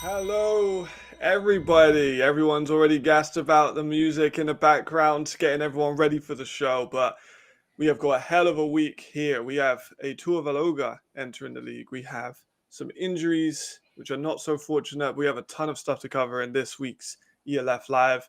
Hello, everybody. Everyone's already gassed about the music in the background, getting everyone ready for the show. But we have got a hell of a week here. We have a Tuvaloga entering the league. We have some injuries, which are not so fortunate. We have a ton of stuff to cover in this week's ELF Live.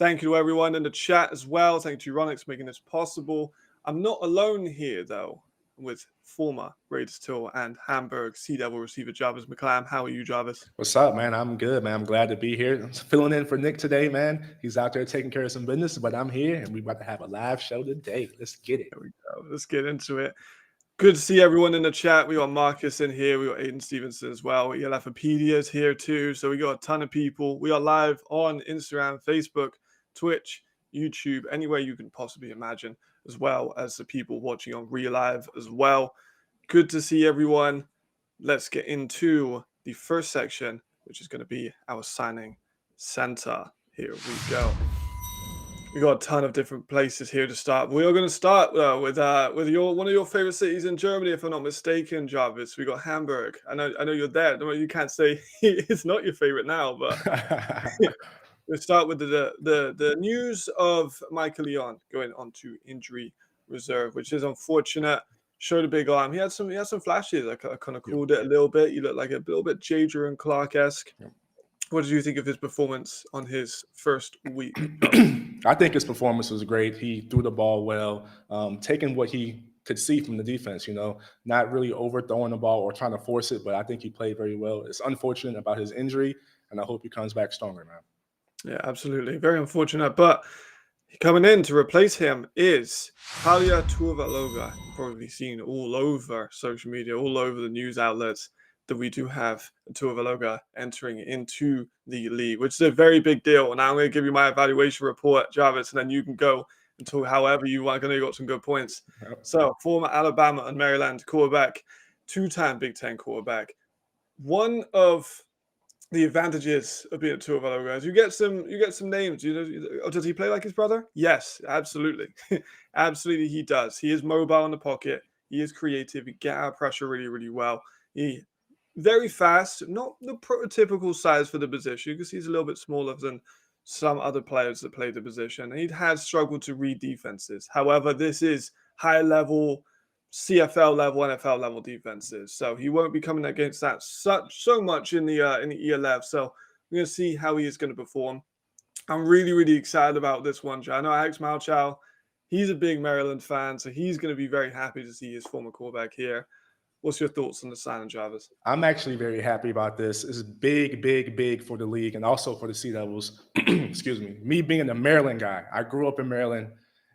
Thank you to everyone in the chat as well. Thank you to Euronics for making this possible. I'm not alone here, though, with former Raiders tour and Hamburg Sea Devil receiver Jarvis McClam. How are you, Jarvis? What's up, man? I'm good, man. I'm glad to be here. I'm filling in for Nick today, man. He's out there taking care of some business, but I'm here and we're about to have a live show today. Let's get it. There we go. Let's get into it. Good to see everyone in the chat. We got Marcus in here. We got Aiden Stevenson as well. We got Lafapedia's here too. So we got a ton of people. We are live on Instagram, Facebook, Twitch, YouTube, anywhere you can possibly imagine, as well as the people watching on Real Live as well. Good to see everyone. Let's get into the first section, which is going to be our signing center. Here we go. We got a ton of different places here to start. We are going to start with one of your favorite cities in Germany, if I'm not mistaken, Jarvis. We got Hamburg. I know you're there. You can't say it's not your favorite now, but we'll start with the news of Michael Leon going on to injury reserve, which is unfortunate. Showed a big arm. He had some flashes. I kind of called it a little bit. You look like a little bit Jadra and Clark-esque. What did you think of his performance on his first week? I think his performance was great. He threw the ball well, taking what he could see from the defense, not really overthrowing the ball or trying to force it, but I think he played very well. It's unfortunate about his injury, and I hope he comes back stronger, man. Yeah, absolutely. Very unfortunate, but coming in to replace him is Kalia Tuvaloga. Probably seen all over social media, all over the news outlets, that we do have Tuvaloga entering into the league, which is a very big deal. And I'm going to give you my evaluation report, Jarvis, and then you can go and talk however you want. I know you got some good points. Yep. So, former Alabama and Maryland quarterback, two-time Big Ten quarterback. One of the advantages of being a Tuvaloga is you get some names. Does he play like his brother? Yes, absolutely. Absolutely, he does. He is mobile in the pocket. He is creative. He gets out of pressure really, really well. He very fast, not the prototypical size for the position because he's a little bit smaller than some other players that play the position. He has struggled to read defenses. However, this is high level, CFL level, NFL level defenses. So he won't be coming against that so much in the ELF. So we're going to see how he is going to perform. I'm really, really excited about this one. I know Alex Malchow, he's a big Maryland fan, so he's going to be very happy to see his former quarterback here. What's your thoughts on the signing, Jarvis? I'm actually very happy about this. It's big, big, big for the league and also for the Sea Devils. Excuse me. Me being a Maryland guy, I grew up in Maryland.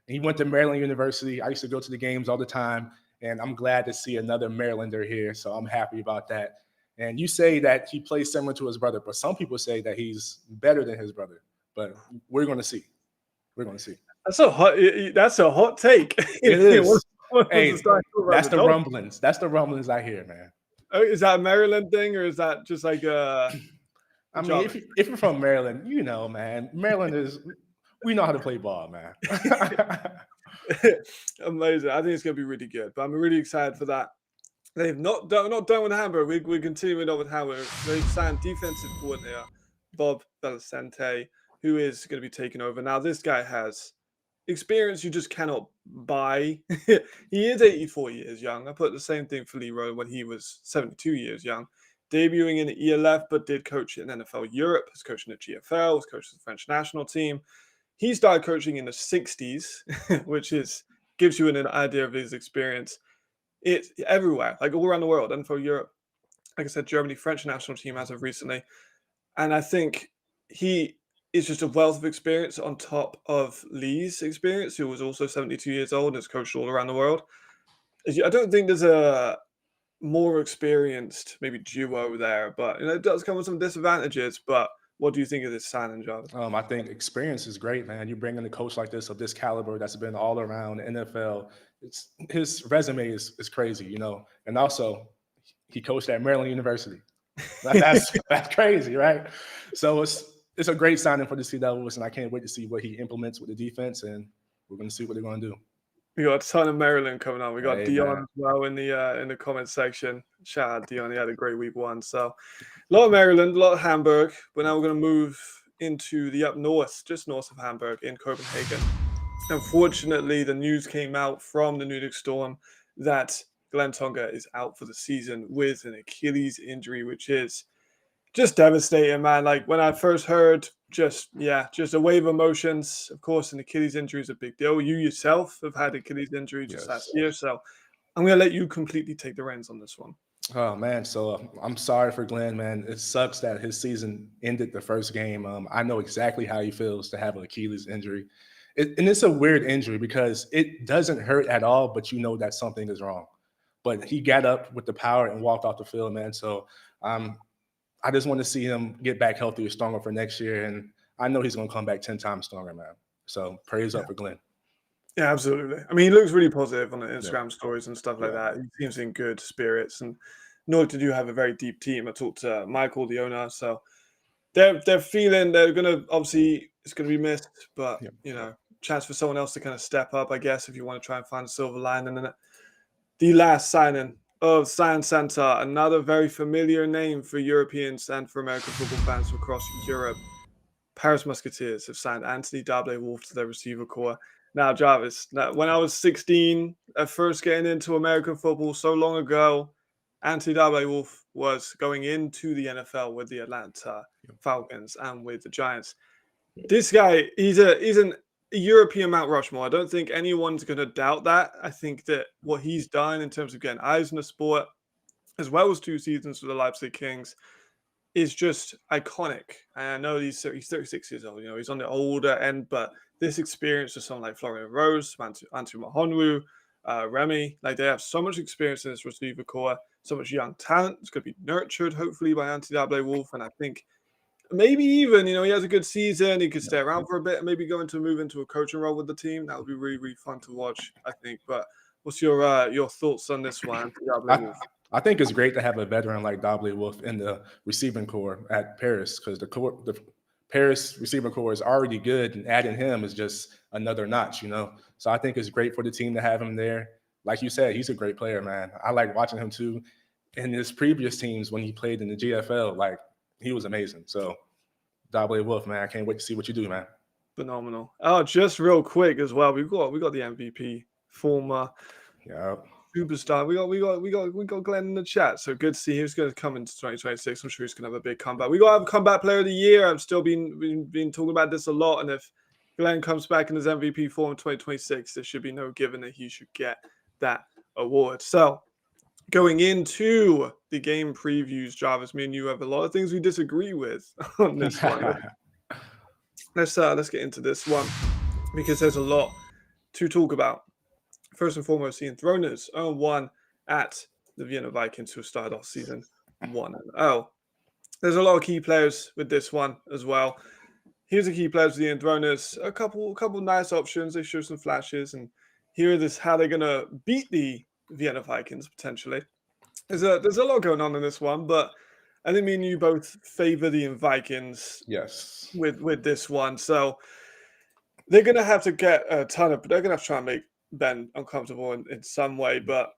He went to Maryland University. I used to go to the games all the time, and I'm glad to see another Marylander here, so I'm happy about that. And you say that he plays similar to his brother, but some people say that he's better than his brother. But we're going to see. We're going to see. That's a hot take. It is. Hey, that's the rumblings. That's the rumblings I hear, man. Oh, is that a Maryland thing, or is that just like a? I mean, if you're from Maryland, man, Maryland is. We know how to play ball, man. Amazing. I think it's going to be really good, but I'm really excited for that. They've not done with Hamburg. We're continuing on with Hamburg. They've signed defensive coordinator Bob Bellicente, who is going to be taking over. Now, this guy has experience you just cannot buy. He is 84 years young. I put the same thing for Leroy when he was 72 years young. Debuting in the ELF, but did coach in NFL Europe, has coached in the GFL, has coached the French national team. He started coaching in the 60s, which gives you an idea of his experience. It's everywhere, like all around the world, NFL Europe. Like I said, Germany, French national team as of recently. And I think he is just a wealth of experience on top of Lee's experience, who was also 72 years old and has coached all around the world. I don't think there's a more experienced maybe duo there, but it does come with some disadvantages. But what do you think of this signing, Jarvis? I think experience is great, man. You bring in a coach like this of this caliber that's been all around the NFL. His resume is crazy, and also he coached at Maryland University. That's crazy, right? So it's a great signing for the Sea Devils, and I can't wait to see what he implements with the defense, and we're going to see what they're going to do. We got a ton of Maryland coming on. We got Hey, Dion man. as well in the comment section. Shout out Dion. He had a great week one. So a lot of Maryland, a lot of Hamburg. But now we're going to move into the up north, just north of Hamburg in Copenhagen. Unfortunately, the news came out from the Nordic Storm that Glenn Tonga is out for the season with an Achilles injury, which is just devastating, man. Like when I first heard, just a wave of emotions. Of course, an Achilles injury is a big deal. You yourself have had Achilles injury just last year, so I'm gonna let you completely take the reins on this one. Oh man, so I'm sorry for Glenn, man. It sucks that his season ended the first game. I know exactly how he feels to have an Achilles injury, and it's a weird injury because it doesn't hurt at all, but you know that something is wrong. But he got up with the power and walked off the field, man. So I just want to see him get back healthier, stronger for next year, and I know he's going to come back 10 times stronger, man. So praise up for Glenn. Yeah, absolutely. I mean, he looks really positive on the Instagram stories and stuff like that. He seems in good spirits, and Norwich do have a very deep team. I talked to Michael, the owner, so they're feeling they're gonna obviously it's gonna be missed, but you know, chance for someone else to kind of step up, I guess, if you want to try and find a silver lining in it. The last signing of Science Center, another very familiar name for Europeans and for American football fans across Europe. Paris Musketeers have signed Anthony Dable-Wolf to their receiver core. Now, Jarvis, when I was 16, at first getting into American football so long ago, Anthony Dable-Wolf was going into the NFL with the Atlanta Falcons and with the Giants. This guy, he's an European Mount Rushmore. I don't think anyone's going to doubt that. I think that what he's done in terms of getting eyes on the sport, as well as 2 seasons for the Leipzig Kings, is just iconic. And I know he's 36 years old. You know, he's on the older end, but this experience with someone like Florian Rose, Antu Mahonwu, Remy, like they have so much experience in this receiver core, so much young talent. It's going to be nurtured, hopefully, by Anthony Dable-Wolf. And I think maybe even, you know, he has a good season. He could stay around for a bit and maybe go move into a coaching role with the team. That would be really, really fun to watch, I think. But what's your thoughts on this one, Anthony Dable-Wolf? I think it's great to have a veteran like Dable-Wolf in the receiving core at Paris because the Paris receiving core is already good, and adding him is just another notch, you know. So I think it's great for the team to have him there. Like you said, he's a great player, man. I like watching him too. In his previous teams when he played in the GFL, like he was amazing. So Dable-Wolf, man, I can't wait to see what you do, man. Phenomenal. Oh, just real quick as well. We got the MVP, former superstar. We got Glenn in the chat. So good to see who's going to come into 2026. I'm sure he's going to have a big comeback. We got to have a comeback player of the year. I've still been talking about this a lot. And if Glenn comes back in his MVP form in 2026, there should be no given that he should get that award. So going into the game previews, Jarvis, me and you have a lot of things we disagree with on this one. Let's get into this one because there's a lot to talk about. First and foremost, the Enthroners 0-1 at the Vienna Vikings, who started off season 1-0. There's a lot of key players with this one as well. Here's the key players with the Enthroners. A couple nice options. They show some flashes, and here is how they're gonna beat the Vienna Vikings potentially. There's a lot going on in this one, but I think me and you both favor the Vikings. Yes. With this one, so they're gonna have to get a ton of. They're gonna have to try and make Ben uncomfortable in some way, but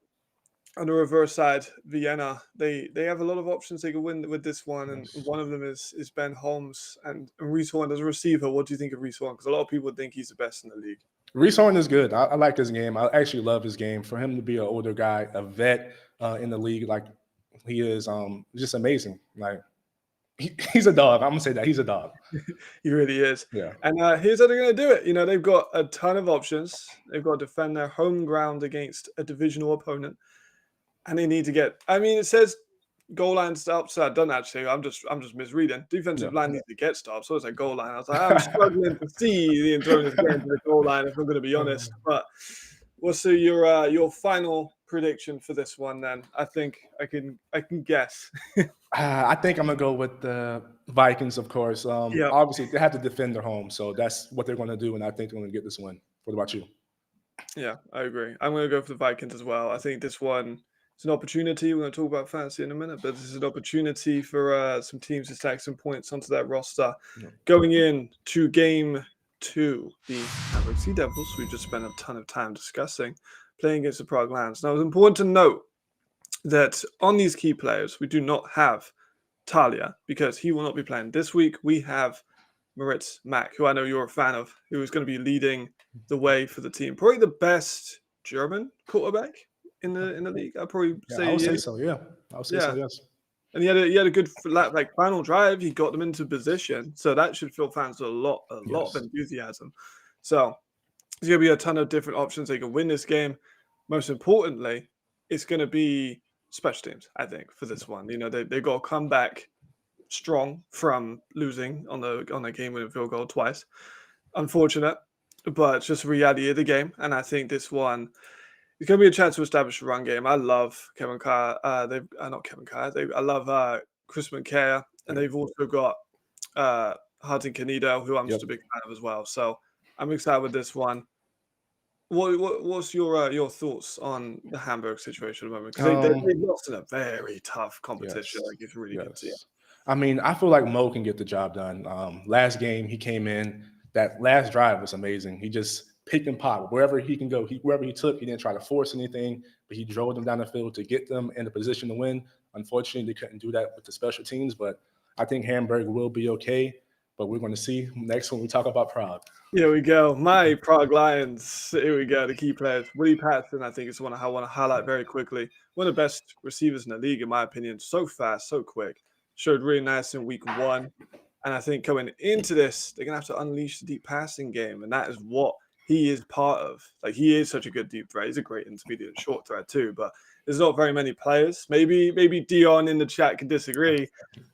on the reverse side, Vienna, they have a lot of options they can win with this one, and one of them is Ben Holmes and Reese Horn as a receiver. What do you think of Reese Horn? Because a lot of people think he's the best in the league. Reese Horn is good. I like his game. I actually love his game. For him to be an older guy, a vet in the league like he is, just amazing. Like he's a dog. I'm gonna say that he's a dog. He really is. Yeah. And here's how they're gonna do it. You know, they've got a ton of options. They've got to defend their home ground against a divisional opponent, and they need to get. I mean, it says goal line stops. So I don't actually. I'm just misreading. Defensive line needs to get stops. So it's a goal line. I was like, I'm struggling to see the Enthroners getting to the goal line. If I'm going to be honest, but what's your final prediction for this one? Then I think I can guess. I think I'm gonna go with the Vikings, of course. Obviously they have to defend their home, so that's what they're going to do, and I think they're going to get this win. What about you? Yeah, I agree. I'm going to go for the Vikings as well. I think this one. It's an opportunity. We're going to talk about fantasy in a minute, but this is an opportunity for some teams to stack some points onto that roster. Going in to game to the Hamburg Sea Devils. We just spent a ton of time discussing playing against the Prague Lions. Now, it's important to note that on these key players, we do not have Talia because he will not be playing this week. We have Moritz Mack, who I know you're a fan of, who is going to be leading the way for the team. Probably the best German quarterback in the league. I'd probably say. I would say so. Yeah, I would say so. Yes. And he had a good final drive. He got them into position, so that should fill fans with a lot of enthusiasm. So there's going to be a ton of different options. They can win this game. Most importantly, it's going to be special teams, I think, for this one. You know, they got to come back strong from losing on the game-winning field goal twice. Unfortunate, but it's just the reality of the game. And I think this one it's going to be a chance to establish a run game. I love Kevin Carr. Not Kevin Carr. I love Chris McCare, and they've also got Hartin Canido, who I'm just a big fan of as well. So I'm excited with this one. What's your thoughts on the Hamburg situation at the moment? Because they lost in a very tough competition. Like it's really good to see. I mean, I feel like Mo can get the job done. Last game he came in. That last drive was amazing. He just pick and pop wherever he can go. Wherever he took, he didn't try to force anything, but he drove them down the field to get them in a position to win. Unfortunately, they couldn't do that with the special teams, but I think Hamburg will be okay. But we're going to see next when we talk about Prague. Here we go. My Prague Lions. Here we go. The key players. Willie Patson, I think, is one I want to highlight very quickly. One of the best receivers in the league, in my opinion. So fast, so quick. Showed really nice in week 1. And I think coming into this, they're going to have to unleash the deep passing game. And that is what he is part of. Like, he is such a good deep threat. He's a great intermediate and short threat too. But there's not very many players. Maybe Dion in the chat can disagree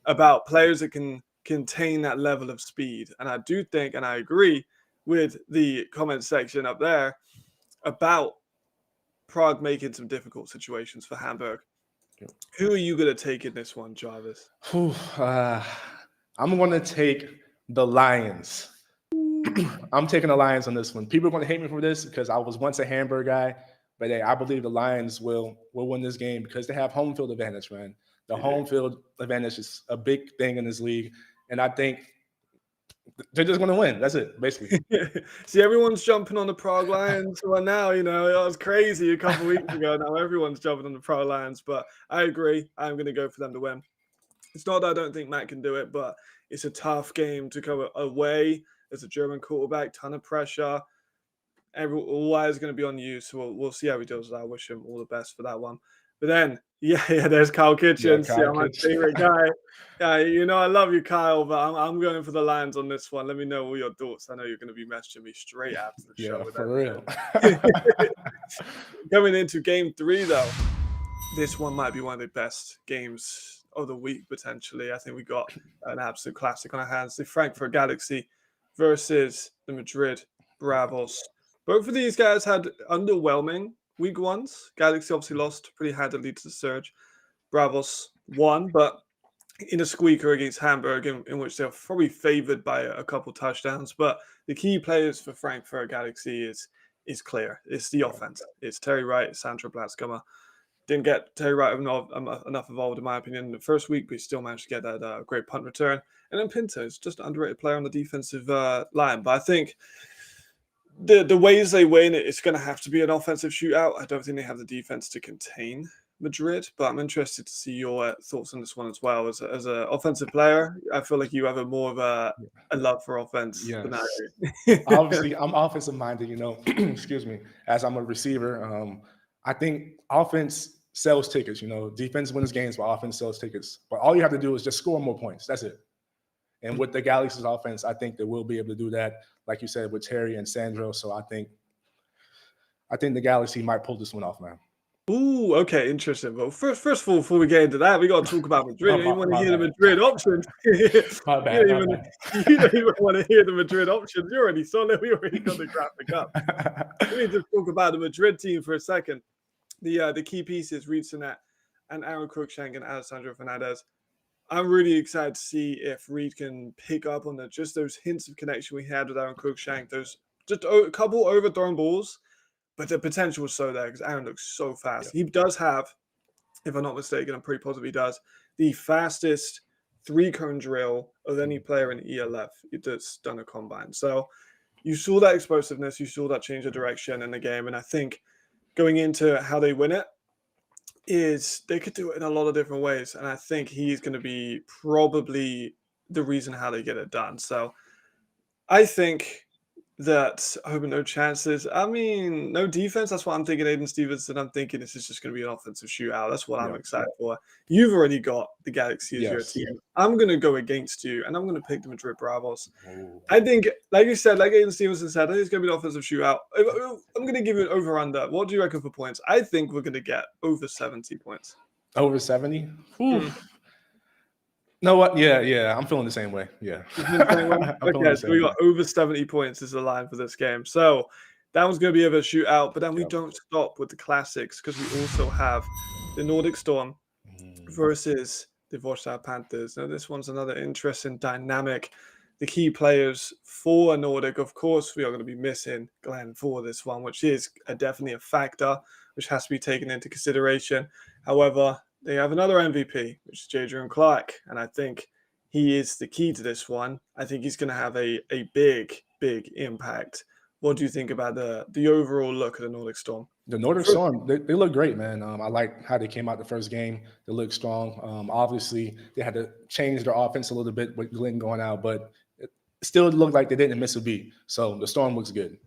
about players that can contain that level of speed. And I do think, and I agree with the comment section up there about Prague making some difficult situations for Hamburg. Who are you going to take in this one, Jarvis? I'm going to take the Lions. I'm taking the Lions on this one. People are going to hate me for this because I was once a Hamburg guy, but hey, I believe the Lions will win this game because they have home field advantage, man. The home field advantage is a big thing in this league, and I think they're just going to win. That's it, basically. See, everyone's jumping on the Prague Lions. Well, now, you know, it was crazy a couple of weeks ago. Now everyone's jumping on the Prague Lions, but I agree. I'm going to go for them to win. It's not that I don't think Matt can do it, but it's a tough game to go away as a German quarterback, ton of pressure. All eyes going to be on you, so we'll see how he does. I wish him all the best for that one. But then, there's Kyle Kitchens, my favorite guy. You know, I love you, Kyle, but I'm going for the Lions on this one. Let me know all your thoughts. I know you're going to be messaging me straight after the show. Yeah, for real. Coming into game 3, though, this one might be one of the best games of the week, potentially. I think we got an absolute classic on our hands. The Frankfurt Galaxy versus the Madrid Bravos. Both of these guys had underwhelming week 1s. Galaxy obviously lost pretty handily to the Surge. Bravos won, but in a squeaker against Hamburg, in which they're probably favored by a couple touchdowns. But the key players for Frankfurt Galaxy is clear. It's the offense. It's Terry Wright, Sandro Blatzkammer. Didn't get Terry Wright enough involved, in my opinion, in the first week, but he still managed to get that great punt return. And then Pinto is just an underrated player on the defensive line. But I think the ways they win, it's going to have to be an offensive shootout. I don't think they have the defense to contain Madrid, but I'm interested to see your thoughts on this one as well. As an offensive player, I feel like you have more of a love for offense than I do. Obviously, I'm offensive minded, you know, excuse me, as I'm a receiver. I think offense sells tickets, you know, defense wins games, but offense sells tickets. But all you have to do is just score more points. That's it. And with the Galaxy's offense, I think they will be able to do that, like you said, with Terry and Sandro. So I think the Galaxy might pull this one off, man. Ooh, okay, interesting. Well, first of all, before we get into that, we got to talk about Madrid. You want to hear the Madrid options. You don't even want to hear the Madrid options. You already saw that. We already got the graphic up. We need to talk about the Madrid team for a second. The key pieces, Reed Sinet and Aaron Cruikshank and Alessandro Fernandez. I'm really excited to see if Reed can pick up on just those hints of connection we had with Aaron Cruikshank. Those just a couple overthrown balls, but the potential was so there because Aaron looks so fast. Yeah. He does have, if I'm not mistaken, I'm pretty positive he does, the fastest 3-cone drill of any player in ELF that's done a combine. So you saw that explosiveness, you saw that change of direction in the game, and I think going into how they win it is they could do it in a lot of different ways, and I think he's going to be probably the reason how they get it done. So I think that I hope no chances. I mean, no defense. That's what I'm thinking, Aiden Stevenson. I'm thinking this is just going to be an offensive shootout. That's what I'm excited for. You've already got the Galaxy as your team. I'm going to go against you, and I'm going to pick the Madrid Bravos. Ooh. I think, like you said, like Aiden Stevenson said, I think it's going to be an offensive shootout. I'm going to give you an over-under. What do you reckon for points? I think we're going to get over 70 points. Over 70? No, what? Yeah. I'm feeling the same way. Yeah. Okay, so we got over 70 points as the line for this game. So that one's going to be a shootout, but then we don't stop with the classics because we also have the Nordic Storm versus the Warsaw Panthers. Now, this one's another interesting dynamic. The key players for Nordic, of course, we are going to be missing Glenn for this one, which is definitely a factor which has to be taken into consideration. However, they have another MVP, which is Jadrian Clark, and I think he is the key to this one. I think he's going to have a big impact. What do you think about the overall look of the Nordic Storm? The Nordic Storm, they look great, man. I like how they came out the first game. They look strong. Obviously, they had to change their offense a little bit with Glenn going out, but it still looked like they didn't miss a beat. So the Storm looks good.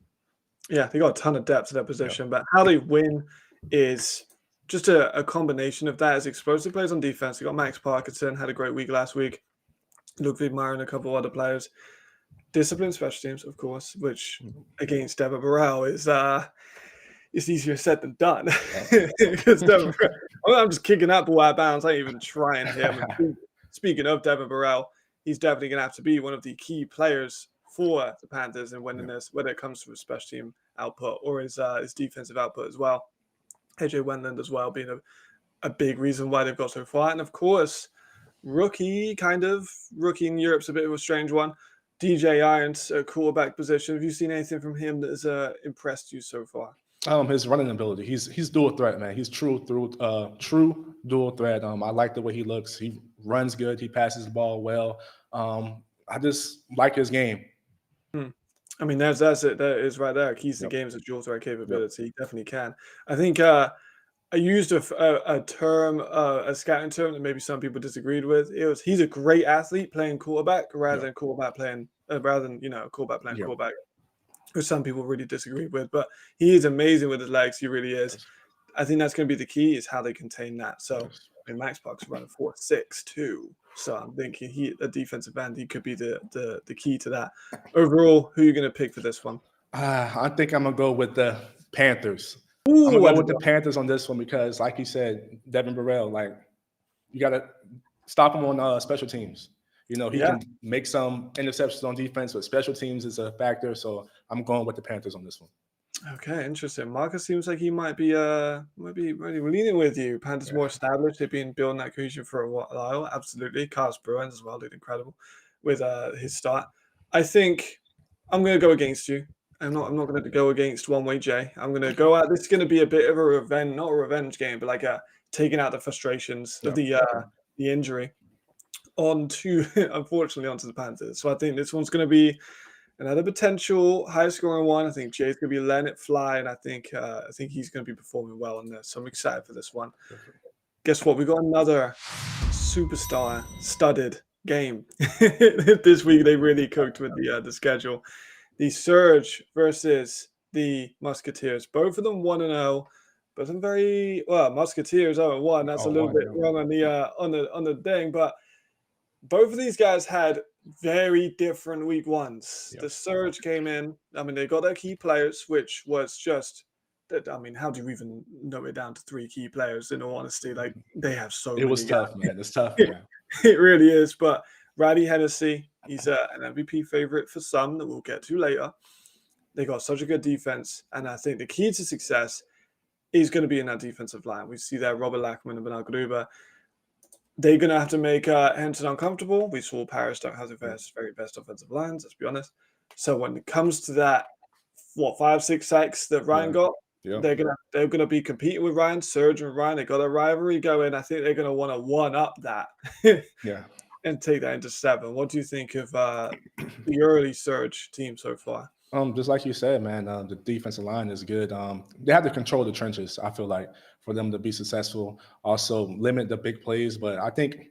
Yeah, they got a ton of depth to their position, but how they win is just a combination of that as explosive players on defense. They got Max Parkinson, had a great week last week. Ludwig Meyer and a couple of other players. Disciplined special teams, of course, which against Deborah Burrell is easier said than done. Because I'm just kicking that ball out of bounds. I ain't even trying him. Speaking of Devin Burrell, he's definitely going to have to be one of the key players for the Panthers and winning this, whether it comes to his special team output or his defensive output as well. AJ Wendland as well being a big reason why they've got so far. And of course, rookie in Europe's a bit of a strange one. DJ Irons, a quarterback position. Have you seen anything from him that has impressed you so far? His running ability. He's dual threat, man. He's true dual threat. I like the way he looks. He runs good. He passes the ball well. I just like his game. I mean, that's it. That is right there. Keys to the game is a dual threat capability. He definitely can. I think I used a term, a scouting term that maybe some people disagreed with. He's a great athlete playing quarterback rather than quarterback playing quarterback, which some people really disagreed with. But he is amazing with his legs. He really is. I think that's going to be the key is how they contain that. So I mean, Max Park's running 4.6 too. So I'm thinking a defensive end, he could be the key to that. Overall, who are you going to pick for this one? I think I'm going to go with the Panthers. Ooh, I'm going to go with the Panthers on this one because, like you said, Devin Burrell, like, you got to stop him on special teams. You know, he can make some interceptions on defense, but special teams is a factor. So I'm going with the Panthers on this one. Okay, interesting. Marcus seems like he might be leaning with you. Panthers more established. They've been building that cohesion for a while. Absolutely. Carlos Bruins as well did incredible with his start. I think I'm going to go against you. I'm not going to go against One Way Jay. I'm going to go out. This is going to be a bit of a revenge, not a revenge game, but like taking out the frustrations of the injury unfortunately onto the Panthers. So I think this one's going to be another potential high-scoring one. I think Jay's going to be letting it fly, and I think he's going to be performing well in this. So I'm excited for this one. Guess what? We got another superstar-studded game this week. They really cooked with the schedule. The Surge versus the Musketeers. Both of them 1-0, but some very Musketeers 0-1. That's a little bit wrong on the thing, but both of these guys had very different week ones. The Surge came in. I mean, they got their key players, which was just that. I mean, how do you even know it down to 3 key players? In all honesty, like they have so many. It was tough, man. It's tough. It really is. But Roddy Hennessy, he's an MVP favorite for some that we'll get to later. They got such a good defense, and I think the key to success is going to be in that defensive line. We see there Robert Lackman and Bernard Gruber. They're going to have to make Henson uncomfortable. We saw Paris don't have the very best offensive lines, let's be honest. So when it comes to that, 5-6 sacks that Ryan got, they're gonna be competing with Ryan, Surge and Ryan. They got a rivalry going. I think they're going to want to one-up that and take that into 7. What do you think of the early Surge team so far? Just like you said, man, the defensive line is good. They have to control the trenches, I feel like, for them to be successful. Also, limit the big plays. But I think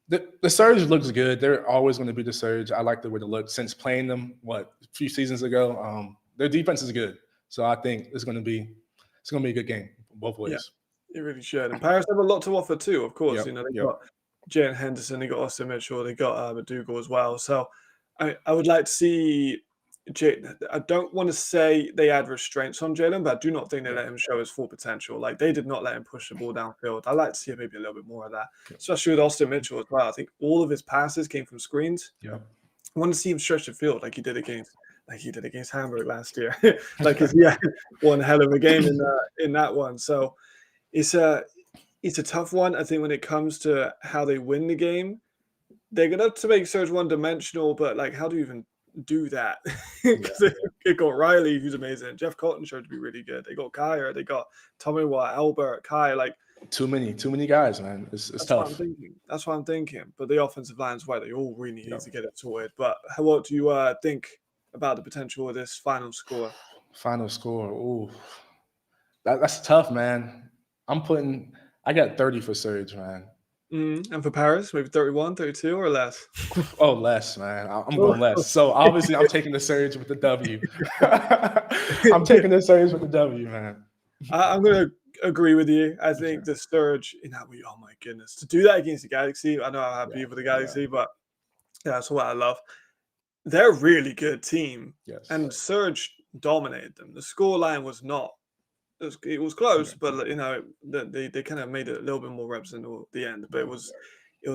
the Surge looks good. They're always going to be the Surge. I like the way they look since playing them, a few seasons ago. Their defense is good. So I think it's going to be a good game both Yeah, ways. it really should. And Paris have a lot to offer too, of course. Yep. You know, they Yep. got Jalen Henderson, they got Austin Mitchell, they got Madugal as well. So I would like to see I don't want to say they add restraints on Jalen, but I do not think they let him show his full potential. Like they did not let him push the ball downfield. I like to see maybe a little bit more of that, especially with Austin Mitchell as well. I think all of his passes came from screens. Yep. I want to see him stretch the field like he did against Hamburg last year. Like one hell of a game in that one. So it's a tough one. I think when it comes to how they win the game, they're gonna have to make Surge one-dimensional, but like, how do you even do that? Because they got Riley, who's amazing. Jeff Cotton showed to be really good. They got Kyer, they got Tommy Watt, Albert, Kai. Like too many guys, man. It's tough. That's what I'm thinking. But the offensive line's why they all really need to get it sorted. But what do you think about the potential of this final score? Final score. Ooh, that's tough, man. I got 30 for Surge, man. And for Paris, maybe 31, 32 or less? Oh, less, man. I'm going less. So obviously I'm taking the Surge with the W. I'm taking the Surge with the W, man. I'm going to agree with you. I think the Surge in that way, oh my goodness, to do that against the Galaxy, I know I'm happy for the Galaxy, but that's what I love. They're a really good team. Yes. And Surge dominated them. The scoreline was not. It was close, but you know they kind of made it a little bit more representative at the end. But it was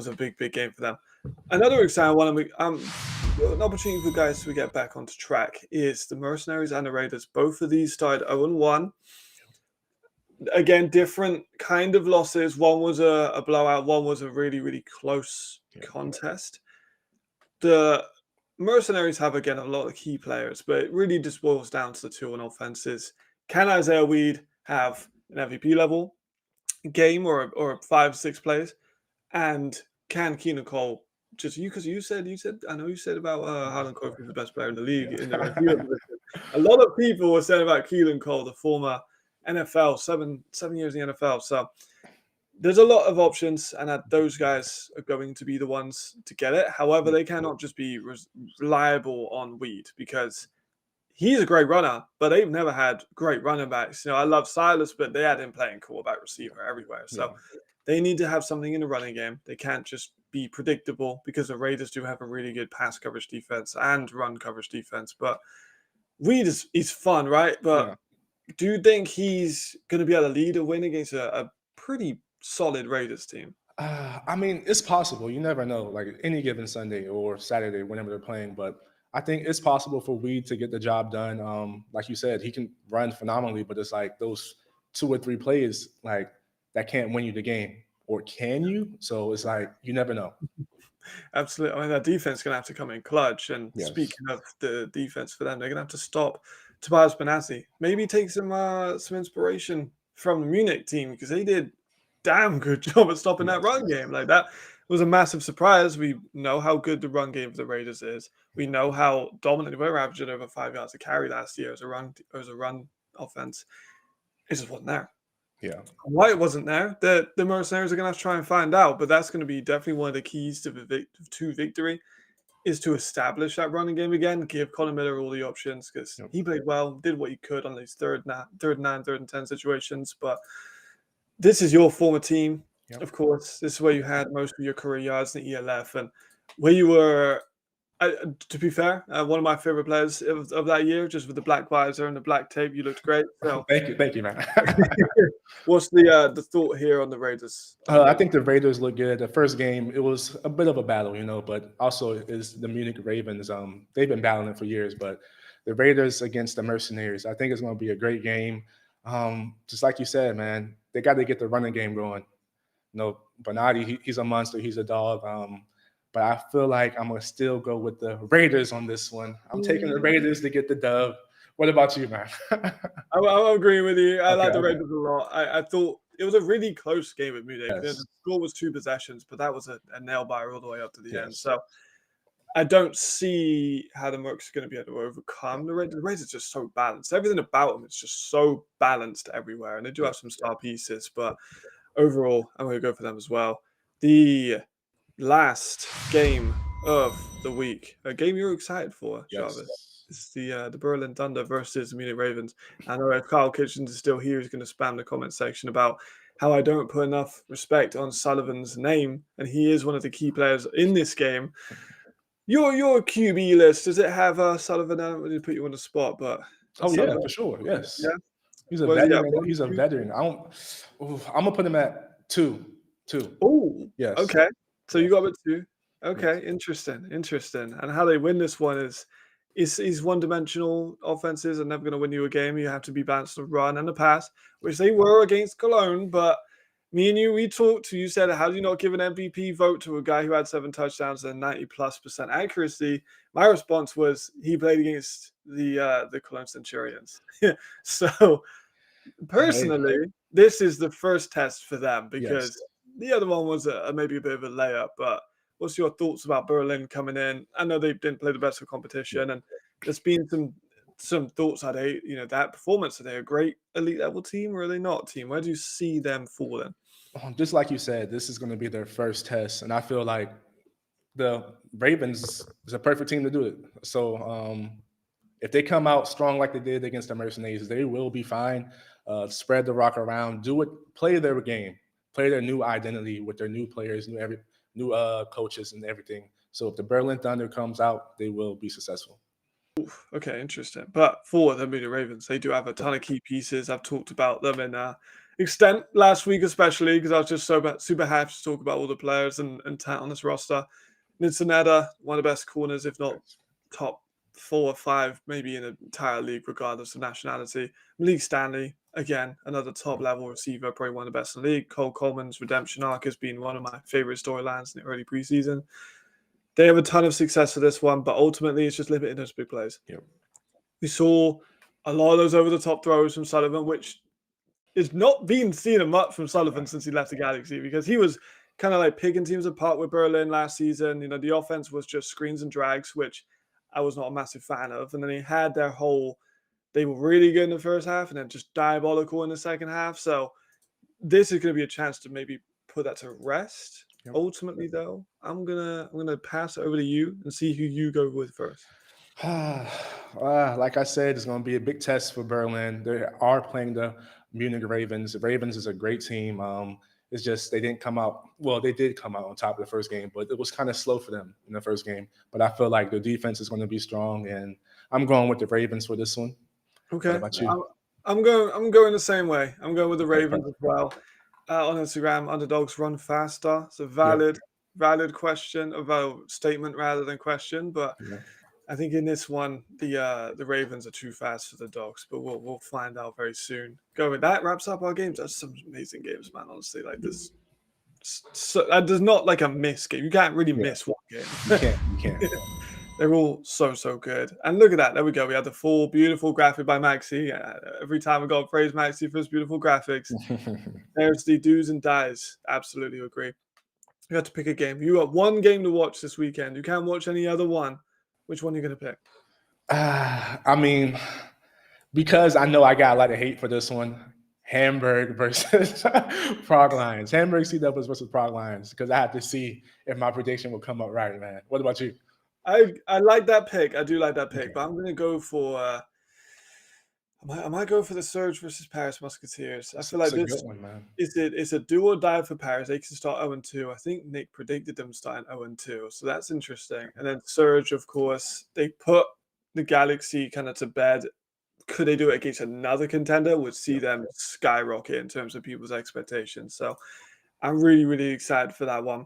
a big game for them. Another exciting one, an opportunity for guys to get back onto track is the Mercenaries and the Raiders. Both of these started 0-1. Again, different kind of losses. One was a blowout. One was a really close contest. The Mercenaries have again a lot of key players, but it really just boils down to the two on offenses. Can Isaiah Weed have an MVP level game or 5-6 plays? And can Keenan Cole just because you said I know you said about Harlan Kofi is the best player in the league in the review. A lot of people were saying about Keelan Cole, the former NFL, seven years in the NFL. So there's a lot of options, and those guys are going to be the ones to get it. However, they cannot just be reliable on Weed because he's a great runner, but they've never had great running backs. You know, I love Silas, but they had him playing quarterback receiver everywhere. So they need to have something in the running game. They can't just be predictable because the Raiders do have a really good pass coverage defense and run coverage defense. But Weed is fun, right? But do you think he's going to be able to lead a win against a pretty solid Raiders team? I mean, it's possible. You never know. Like any given Sunday or Saturday, whenever they're playing, but I think it's possible for Weed to get the job done. Like you said, he can run phenomenally, but it's like those 2 or 3 plays like that can't win you the game, or can you? So it's like you never know. Absolutely. I mean, that defense is going to have to come in clutch. And speaking of the defense for them, they're going to have to stop Tobias Benassi. Maybe take some inspiration from the Munich team because they did damn good job at stopping that run game. Like that was a massive surprise. We know how good the run game for the Raiders is. We know how dominant we were, averaging over 5 yards a carry last year as a run offense. It just wasn't there. Yeah. Why it wasn't there, the Mercenaries are going to have to try and find out. But that's going to be definitely one of the keys to victory is to establish that running game again. Give Colin Miller all the options because he played well, did what he could on these third and 10 situations. But this is your former team, of course. This is where you had most of your career yards in the ELF and where you were. To be fair, one of my favorite players of that year, just with the black visor and the black tape, you looked great. So thank you, man. What's the thought here on the Raiders? I think the Raiders look good. The first game, it was a bit of a battle, you know, but also is the Munich Ravens. They've been battling for years, but the Raiders against the Mercenaries, I think it's going to be a great game. Just like you said, man, they got to get the running game going. You know, Bernardi, he's a monster. He's a dog. But I feel like I'm going to still go with the Raiders on this one. I'm taking the Raiders to get the dub. What about you, man? I'm agreeing with you. I like the Raiders a lot. I thought it was a really close game at Munich. The score was 2 possessions, but that was a nail-biter all the way up to the end. So I don't see how the Mercs are going to be able to overcome the Raiders. The Raiders are just so balanced. Everything about them is just so balanced everywhere. And they do Yeah. have some star pieces, but overall, I'm going to go for them as well. The last game of the week, a game you're excited for, Jarvis. Yes. It's the Berlin Thunder versus the Munich Ravens. I know if Kyle Kitchens is still here, he's going to spam the comment section about how I don't put enough respect on Sullivan's name, and he is one of the key players in this game. Your QB list, does it have Sullivan? I don't really put you on the spot, but Oh yeah, Sullivan, for sure. Yes. yeah. He's a Where's he at? veteran. One, He's a two. veteran. I'm gonna put him at two. Two. Oh, Yes. okay. So you Yes. got it too. Yes. Okay, interesting. And how they win this one is one-dimensional offenses are never going to win you a game. You have to be balanced to run and the pass, which they were against Cologne. But me and you, we talked. You said, how do you not give an MVP vote to a guy who had 7 touchdowns and 90+% accuracy? My response was he played against the Cologne Centurions. So personally, this is the first test for them because the other one was maybe a bit of a layup. But what's your thoughts about Berlin coming in? I know they didn't play the best of competition, and there's been some thoughts. Are they, that performance? Are they a great elite level team, or are they not a team? Where do you see them falling? Just like you said, this is going to be their first test, and I feel like the Ravens is a perfect team to do it. So if they come out strong like they did against the Mercenaries, they will be fine. Spread the rock around, play their game, play their new identity with their new players, new coaches and everything. So if the Berlin Thunder comes out, they will be successful. Okay, interesting. But for the Munich Ravens, they do have a ton of key pieces. I've talked about them in extent last week, especially because I was just super happy to talk about all the players and talent on this roster. Nitsaneda, one of the best corners, if not top 4 or 5, maybe in the entire league, regardless of nationality. Malik Stanley, again, another top level receiver, probably one of the best in the league. Cole Coleman's redemption arc has been one of my favorite storylines in the early preseason. They have a ton of success for this one, but ultimately it's just limited in those big plays. Yep. We saw a lot of those over-the-top throws from Sullivan, which is not being seen much from Sullivan since he left the Galaxy, because he was kind of like picking teams apart with Berlin last season. The offense was just screens and drags, which I was not a massive fan of. And then he had they were really good in the first half and then just diabolical in the second half. So this is going to be a chance to maybe put that to rest. Yep. Ultimately, though, I'm gonna pass it over to you and see who you go with first. Like I said, it's going to be a big test for Berlin. They are playing the Munich Ravens. The Ravens is a great team. It's just they didn't come out. Well, they did come out on top of the first game, but it was kind of slow for them in the first game. But I feel like their defense is going to be strong, and I'm going with the Ravens for this one. Okay, What about you? I'm going the same way. I'm going with the Ravens as well. On Instagram, underdogs run faster. It's a valid question, a valid statement rather than question. But I think in this one, the Ravens are too fast for the dogs. But we'll find out very soon. That wraps up our games. That's some amazing games, man. Honestly, like this. So there's not like a miss game. You can't really miss one game. You can't. They're all so good. And look at that. There we go. We had the full beautiful graphic by Maxi. Every time we got to praise Maxi for his beautiful graphics. There's the do's and dies. Absolutely agree. You have to pick a game. You got one game to watch this weekend. You can't watch any other one. Which one are you going to pick? I mean, because I know I got a lot of hate for this one. Hamburg versus Prague Lions. Hamburg CET versus Prague Lions. Because I have to see if my prediction will come up right, man. What about you? I like that pick. I do like that pick, but I'm going to go for. I might go for the Surge versus Paris Musketeers. I feel like this good one, man. It's a do or die for Paris. They can start 0-2. I think Nick predicted them starting 0-2, so that's interesting. And then Surge, of course, they put the Galaxy kind of to bed. Could they do it against another contender? Would see them skyrocket in terms of people's expectations. So I'm really excited for that one.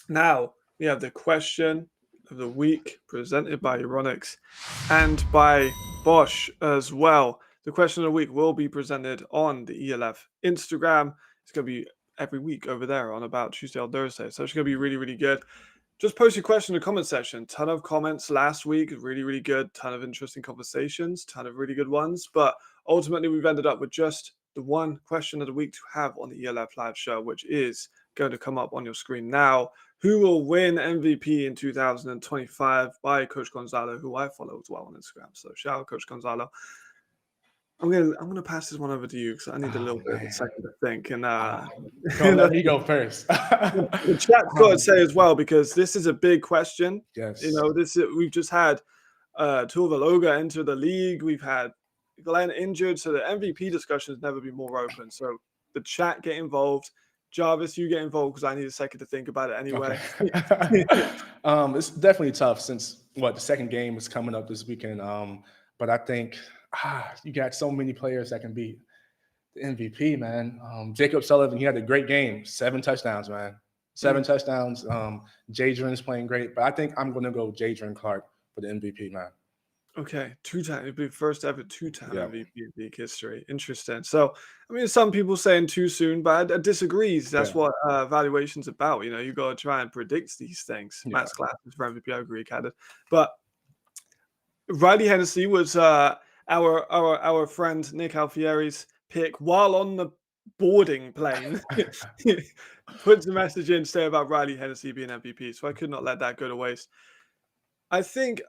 Now we have the question of the week presented by Euronics and by Bosch as well. The question of the week will be presented on the ELF Instagram. It's going to be every week over there on about Tuesday or Thursday. So it's going to be really good. Just post your question in the comment section. Ton of comments last week. Really good. Ton of interesting conversations. Ton of really good ones. But ultimately, we've ended up with just the one question of the week to have on the ELF live show, which is going to come up on your screen now. who will win MVP in 2025 by Coach Gonzalo, who I follow as well on Instagram. So shout out Coach Gonzalo. I'm gonna pass this one over to you because I need a little bit of a second to think. And Don't let me go first. the chat's got to say as well, because this is a big question. Yes. We've just had Tuvaloga enter the league. We've had Glenn injured, so the MVP discussion has never been more open. So the chat get involved. Jarvis, you get involved because I need a second to think about it anyway. Okay. It's definitely tough since the second game is coming up this weekend. But I think you got so many players that can be the MVP, man. Jacob Sullivan, he had a great game, 7 touchdowns, man. 7 touchdowns. Jadron's playing great, but I think I'm going to go Jadron Clark for the MVP, man. Okay, 2-time. It'd be first ever 2-time MVP in league history. Interesting. So, I mean, some people saying too soon, but I disagree. That's what valuation's about. You got to try and predict these things. Yeah. Matt's classes for MVP, I agree, Cadden. But Riley Hennessy was our friend Nick Alfieri's pick while on the boarding plane. Puts a message in say about Riley Hennessy being MVP, so I could not let that go to waste. I think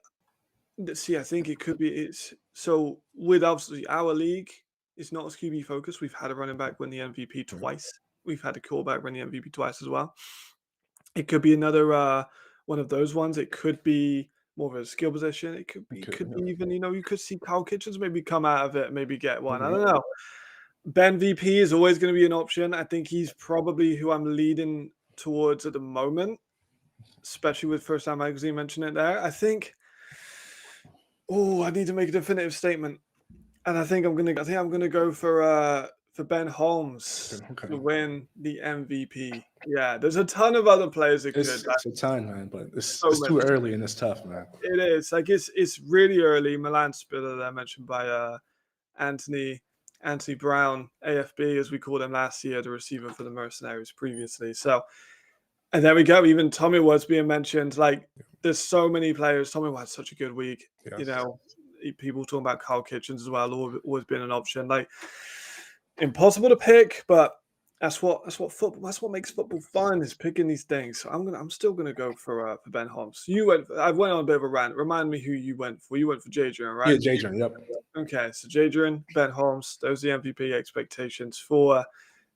it could be so with obviously our league, it's not as QB focused. We've had a running back win the MVP twice. We've had a quarterback win the MVP twice as well. It could be another one of those ones. It could be more of a skill position. It could be even, you could see Kyle Kitchens maybe come out of it, maybe get one. I don't know. Ben VP is always going to be an option. I think he's probably who I'm leading towards at the moment, especially with First Time Magazine mentioning it there. I think I need to make a definitive statement, and I think I'm gonna go for Ben Holmes to win the MVP. Yeah, there's a ton of other players that could. It's a ton, man, but it's too early and it's tough, man. It is. Like it's really early. Milan Spiller there mentioned by Anthony Brown, AFB as we called him last year, the receiver for the Mercenaries previously. So, and there we go. Even Tommy was being mentioned. Like, there's so many players. Tommy had such a good week. Yes. People talking about Kyle Kitchens as well. Always been an option. Like, impossible to pick, but that's what makes football fun, is picking these things. So I'm still gonna go for Ben Holmes. I went on a bit of a rant. Remind me who you went for. You went for Jadron, right? Yeah, Jadron. Yep. Okay, so Jadron, Ben Holmes. Those are the MVP expectations for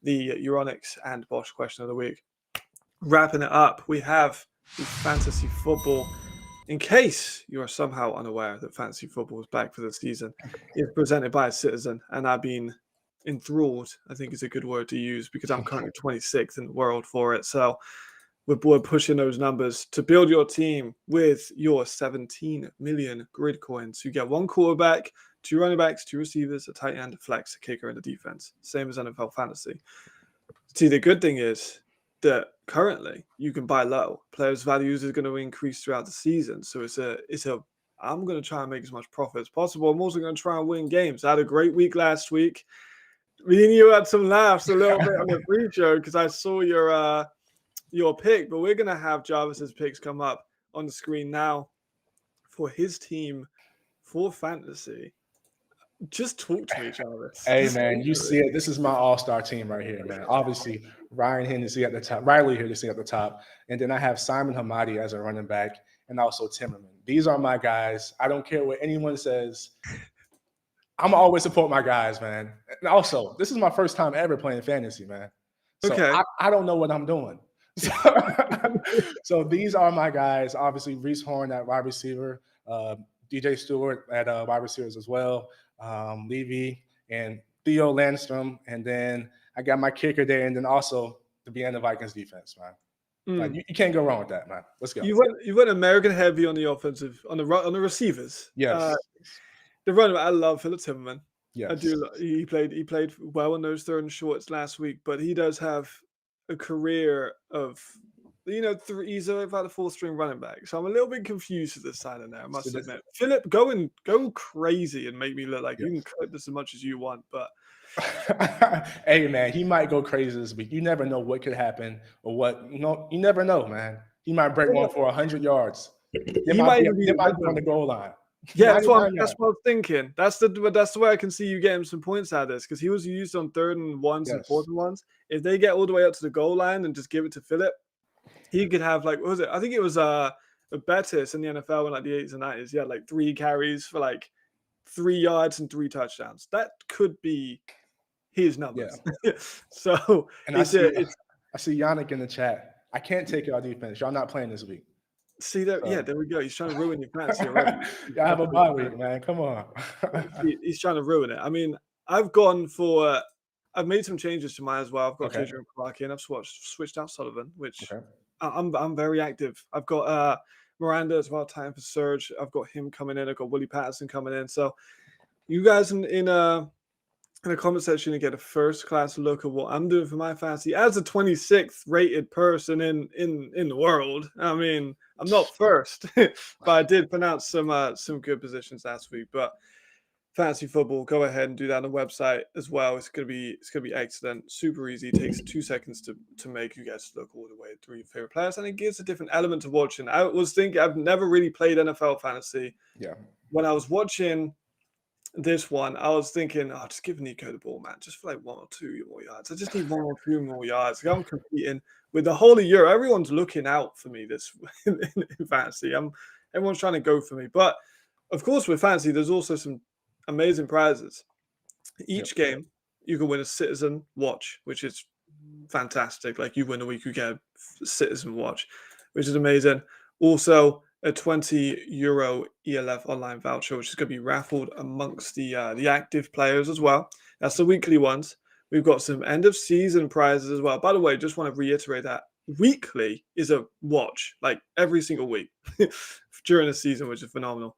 the Euronics and Bosch question of the week. Wrapping it up, we have the fantasy football. In case you are somehow unaware that fantasy football is back for the season, it's presented by a Citizen, and I've been enthralled, I think is a good word to use, because I'm currently 26th in the world for it. So we're pushing those numbers to build your team with your 17 million grid coins. You get 1 quarterback, 2 running backs, 2 receivers, a tight end, a flex, a kicker, and a defense. Same as NFL fantasy. See, the good thing is that currently you can buy low. Players' values are going to increase throughout the season. So I'm going to try and make as much profit as possible. I'm also going to try and win games. I had a great week last week. Me and you had some laughs a little bit on the pre-show because I saw your pick, but we're going to have Jarvis's picks come up on the screen now for his team for fantasy. Just talk to me, Jarvis. Hey, man, you see it. This is my all-star team right here, man. Obviously, Riley Hennessy at the top. And then I have Simon Hamadi as a running back, and also Timmerman. These are my guys. I don't care what anyone says. I'm going to always support my guys, man. And also, this is my first time ever playing fantasy, man. So okay. I don't know what I'm doing. So these are my guys. Obviously, Reese Horn at wide receiver, DJ Stewart at wide receivers as well, Levy and Theo Landstrom. And then I got my kicker there, and then also the Vienna Vikings defense, man. Like, you can't go wrong with that, man. Let's go. You went American heavy on the offensive, on the receivers. Yes. The running back, I love Philip Timmerman. Yes. I do. He played well on those third and shorts last week, but he does have a career of, he's about a 4th-string running back. So I'm a little bit confused with this side of there, I must admit. Philip, go crazy and make me look like you can cut this as much as you want, but hey, man, he might go crazy this week. You never know what could happen or what. You never know, man. He might break one for 100 yards. He might be on the goal line. Yeah, that's what I was thinking. That's the way I can see you getting some points out of this, because he was used on 3rd and 1s and 4th and 1s. If they get all the way up to the goal line and just give it to Philip, he could have like, what was it? I think it was Betis in the NFL in like the 80s and 90s. He had like 3 carries for like 3 yards and 3 touchdowns. That could be his numbers. Yeah. So And I see Yannick in the chat. I can't take y'all defense. Y'all not playing this week. See that? So. Yeah, there we go. He's trying to ruin your fantasy already. Y'all have a bye week, man. Come on. He's trying to ruin it. I mean, I've made some changes to mine as well. I've got JJ Clark in. I've switched out Sullivan, which I'm very active. I've got Miranda as well, time for Surge. I've got him coming in. I've got Willie Patterson coming in. So you guys in the comment section to get a first class look at what I'm doing for my fantasy as the 26th rated person in the world. I mean, I'm not first, but I did pronounce some good positions last week. But fantasy football, go ahead and do that on the website as well. It's gonna be excellent, super easy. It takes 2 seconds to make. You guys look all the way through your favorite players, and it gives a different element to watching. I was thinking I've never really played NFL fantasy. Yeah. When I was watching this one, I was thinking, just give Nico the ball, man, just for like 1 or 2 more yards. I just need 1 or 2 more yards. Like, I'm competing with the whole of Europe. Everyone's looking out for me this in fantasy. Everyone's trying to go for me, but of course with fantasy, there's also some amazing prizes. Each game you can win a Citizen watch, which is fantastic. Like, you win a week, you get a Citizen watch, which is amazing. Also a €20 ELF online voucher, which is going to be raffled amongst the active players as well. That's the weekly ones. We've got some end of season prizes as well. By the way, just want to reiterate that weekly is a watch, like every single week during the season, which is phenomenal.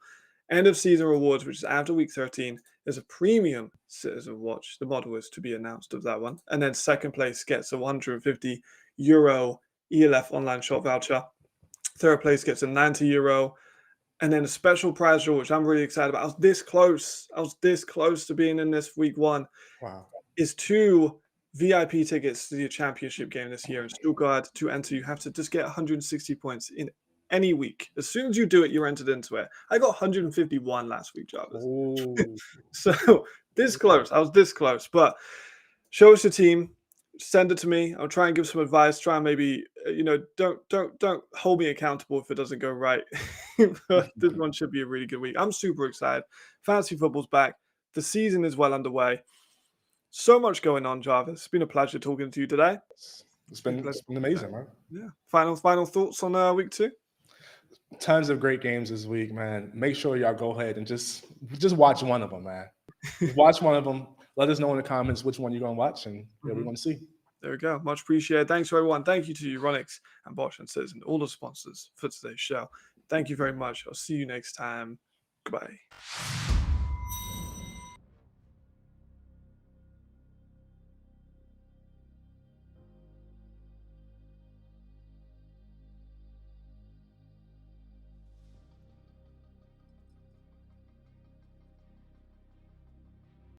End of season rewards, which is after week 13, is a premium Citizen watch. The model is to be announced of that one. And then second place gets a €150 ELF online shop voucher. Third place gets a €90. And then a special prize draw, which I'm really excited about. I was this close to being in this week 1. Wow. Is 2 VIP tickets to the championship game this year in Stuttgart. To enter, you have to just get 160 points in any week. As soon as you do it, you're entered into it. I got 151 last week, Jarvis. So this close. I was this close. But show us your team. Send it to me. I'll try and give some advice. Try and maybe, don't hold me accountable if it doesn't go right. But this one should be a really good week. I'm super excited. Fantasy football's back. The season is well underway. So much going on, Jarvis. It's been a pleasure talking to you today. It's been amazing, man. Yeah. Final thoughts on week 2? Tons of great games this week, man. Make sure y'all go ahead and just watch one of them, man. Watch one of them. Let us know in the comments which one you're going to watch, and we want to see. There we go. Much appreciated. Thanks, everyone. Thank you to Euronics and Bosch and Citizen, all the sponsors for today's show. Thank you very much. I'll see you next time. Goodbye.